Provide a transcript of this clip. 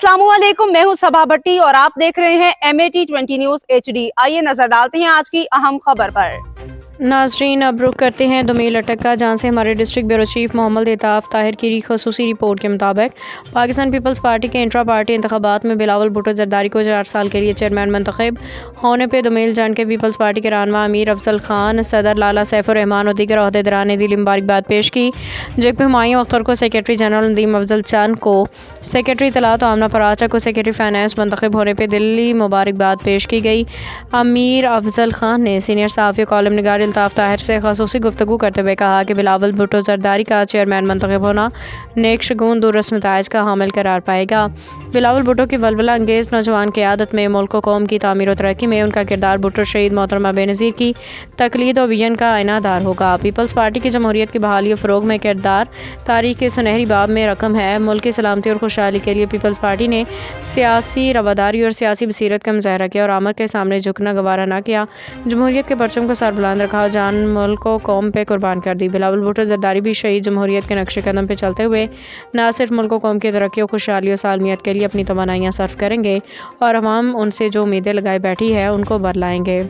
अस्सलाम वालेकुम, मैं हूं सबा भट्टी और आप देख रहे हैं MAT20 न्यूज HD। आइए नजर डालते हैं आज की अहम खबर पर। नाजरीन, अब रुख करते हैं दुमेल अटक का, जहाँ से हमारे district bureau chief Mohammad Itaf Tahir की खसूसी रिपोर्ट के मुताबिक पाकिस्तान पीपल्स पार्टी के इंट्रा पार्टी इंतखाबात में बिलावल भुट्टो जरदारी को 4 साल के लिए चेयरमैन मुंतखब होने पर दुमेल जान के पीपल्स पार्टी के रहनुमा अमीर अफजल खान, सदर लाला सैफुर रहमान और दीगर अहदेदारान ने दिली मुबारकबाद पेश की, जबकि हुमायूं अख्तर को सेक्रेटरी जनरल, नदीम अफजल चंद को सेक्रेटरी इत्तलात और आमना पराचा को सेक्रेटरी फाइनेंस मुंतखब होने पर दिली मुबारकबाद पेश की गई। अमीर अफजल खान ने सीनियर सहाफ़ी कॉलम निगार इल्ताफ़ ताहिर से खसूसी गुफ्तगू करते हुए कहा कि बिलावल भुट्टो जरदारी का चेयरमैन मुंतखब होना नेक शगुन दुरुस्त नताइज का हामिल करार पाएगा। बिलावल भुट्टो की वलवला अंगेज़ नौजवान क़यादत में मुल्क व कौम की तामीर और तरक्की में उनका किरदार भुट्टो शहीद मोहतरमा बेनज़ीर की तकलीद और विजन का आईनादार होगा। पीपल्स पार्टी की जमहूरियत की बहाली और फ़रोग़ में किरदार तारीख़ के सुनहरी बाब में रकम है। मुल्क की सलामती और खुशहाली के लिए पीपल्स पार्टी ने सियासी रवादारी और सियासी बसीरत का मुज़ाहरा किया और आमर के सामने झुकना गवारा न किया। जमहूरियत के परचम को सर बुलंद रखा और जान मुल्क को कौम पे कुर्बान कर दी। बिलावल भुट्टो जरदारी भी शहीद जमहूरियत के नक्शे कदम पे चलते हुए न सिर्फ मुल्क कौम की तरक्की और खुशहाली और सालमियत के लिए अपनी तवानाइयाँ सर्फ करेंगे और अवाम उनसे जो उम्मीदें लगाए बैठी है उनको बरलाएंगे।